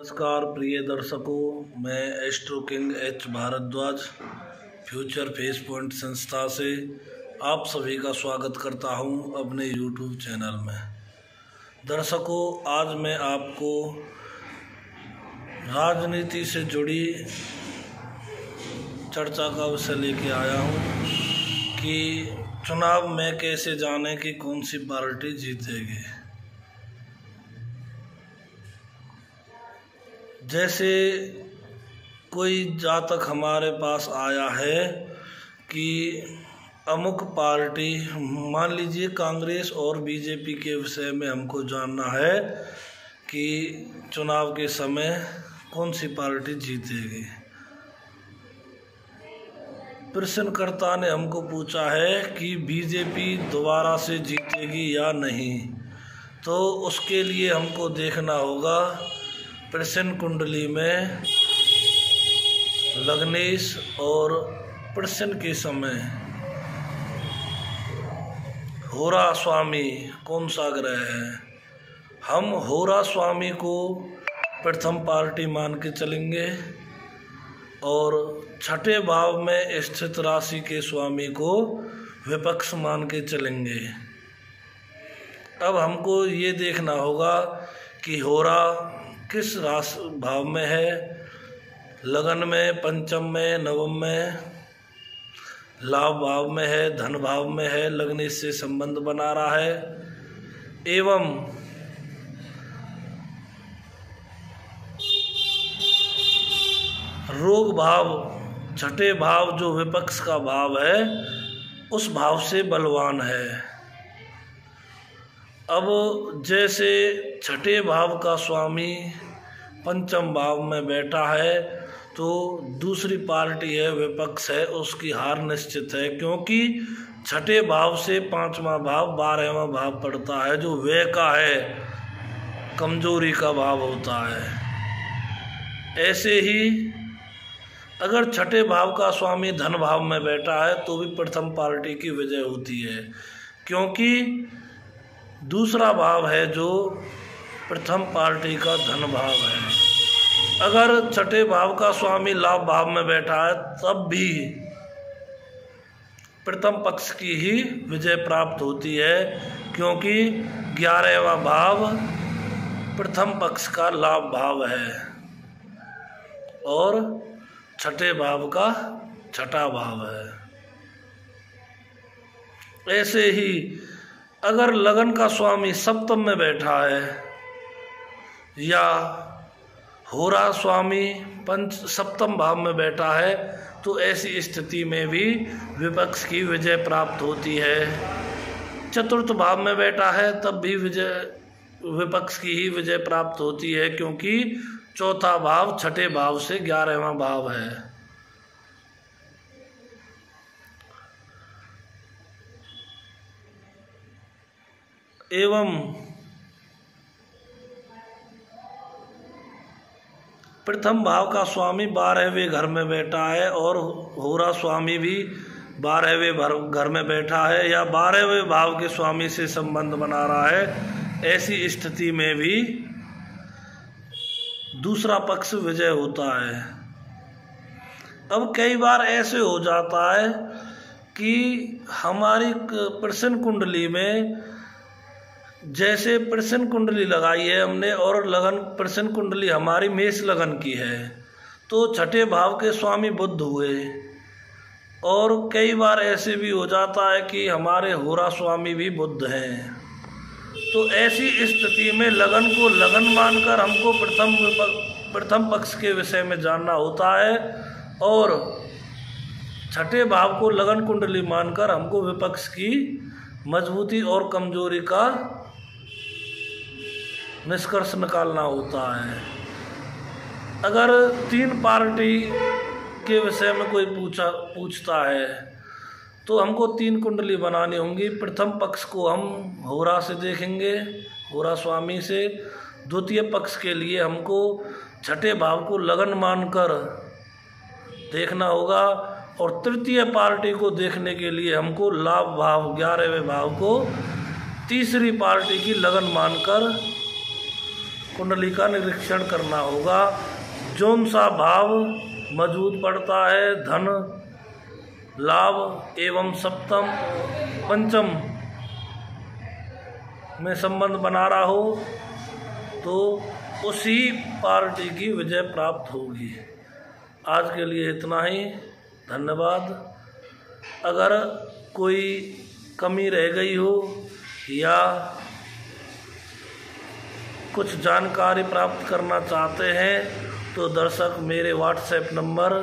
नमस्कार प्रिय दर्शकों, मैं astro king H Bharadwaj future face point संस्था से आप सभी का स्वागत करता हूं अपने यूट्यूब चैनल में। दर्शकों, आज मैं आपको राजनीति से जुड़ी चर्चा का विषय लेके आया हूं कि चुनाव में कैसे जाने कि कौन सी पार्टी जीतेगी। जैसे कोई जातक हमारे पास आया है कि अमुक पार्टी, मान लीजिए कांग्रेस और बीजेपी के विषय में हमको जानना है कि चुनाव के समय कौन सी पार्टी जीतेगी। प्रश्नकर्ता ने हमको पूछा है कि बीजेपी दोबारा से जीतेगी या नहीं, तो उसके लिए हमको देखना होगा प्रश्न कुंडली में लग्नेश और प्रश्न के समय होरा स्वामी कौन सा ग्रह है। हम होरा स्वामी को प्रथम पार्टी मान के चलेंगे और छठे भाव में स्थित राशि के स्वामी को विपक्ष मान के चलेंगे। अब हमको ये देखना होगा कि होरा किस राशि भाव में है, लगन में, पंचम में, नवम में, लाभ भाव में है, धन भाव में है, लग्न से संबंध बना रहा है, एवं रोग भाव छठे भाव जो विपक्ष का भाव है उस भाव से बलवान है। अब जैसे छठे भाव का स्वामी पंचम भाव में बैठा है तो दूसरी पार्टी है विपक्ष है, उसकी हार निश्चित है, क्योंकि छठे भाव से पांचवा भाव 12वां भाव पड़ता है जो व्यय का है, कमजोरी का भाव होता है। ऐसे ही अगर छठे भाव का स्वामी धन भाव में बैठा है तो भी प्रथम पार्टी की विजय होती है, क्योंकि दूसरा भाव है जो प्रथम पार्टी का धन भाव है। अगर छठे भाव का स्वामी लाभ भाव में बैठा है तब भी प्रथम पक्ष की ही विजय प्राप्त होती है, क्योंकि 11वां भाव प्रथम पक्ष का लाभ भाव है और छठे भाव का छठा भाव है। ऐसे ही अगर लगन का स्वामी सप्तम में बैठा है या होरा स्वामी सप्तम भाव में बैठा है तो ऐसी स्थिति में भी विपक्ष की विजय प्राप्त होती है। चतुर्थ भाव में बैठा है तब भी विपक्ष की ही विजय प्राप्त होती है, क्योंकि चौथा भाव छठे भाव से 11वां भाव है। एवं प्रथम भाव का स्वामी 12वें घर में बैठा है और होरा स्वामी भी 12वें घर में बैठा है या 12वें भाव के स्वामी से संबंध बना रहा है। ऐसी स्थिति में भी दूसरा पक्ष विजय होता है। अब कई बार ऐसे हो जाता है कि हमारी प्रश्न कुंडली में जैसे प्रश्न कुंडली लगाई है हमने और लगन प्रश्न कुंडली हमारी मेष लगन की है तो छठे भाव के स्वामी बुध हुए, और कई बार ऐसे भी हो जाता है कि हमारे होरा स्वामी भी बुध हैं। तो ऐसी स्थिति में लगन को लगन मानकर हमको प्रथम पक्ष के विषय में जानना होता है और छठे भाव को लगन कुंडली मानकर हमको विपक्ष की मजबूती और कमजोरी का निष्कर्ष निकालना होता है। अगर तीन पार्टी के विषय में कोई पूछता है तो हमको तीन कुंडली बनानी होंगी। प्रथम पक्ष को हम होरा से देखेंगे, होरा स्वामी से। द्वितीय पक्ष के लिए हमको छठे भाव को लगन मानकर देखना होगा और तृतीय पार्टी को देखने के लिए हमको लाभ भाव 11वें भाव को तीसरी पार्टी की लगन मानकर कुंडली का निरीक्षण करना होगा। जोन सा भाव मजबूत पड़ता है, धन लाभ एवं सप्तम पंचम में संबंध बना रहा हो तो उसी पार्टी की विजय प्राप्त होगी। आज के लिए इतना ही, धन्यवाद। अगर कोई कमी रह गई हो या कुछ जानकारी प्राप्त करना चाहते हैं तो दर्शक मेरे व्हाट्सएप नंबर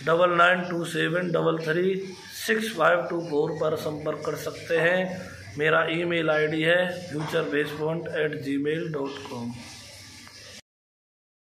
9927336524 पर संपर्क कर सकते हैं। मेरा ईमेल आईडी है futurebasefund@gmail.com।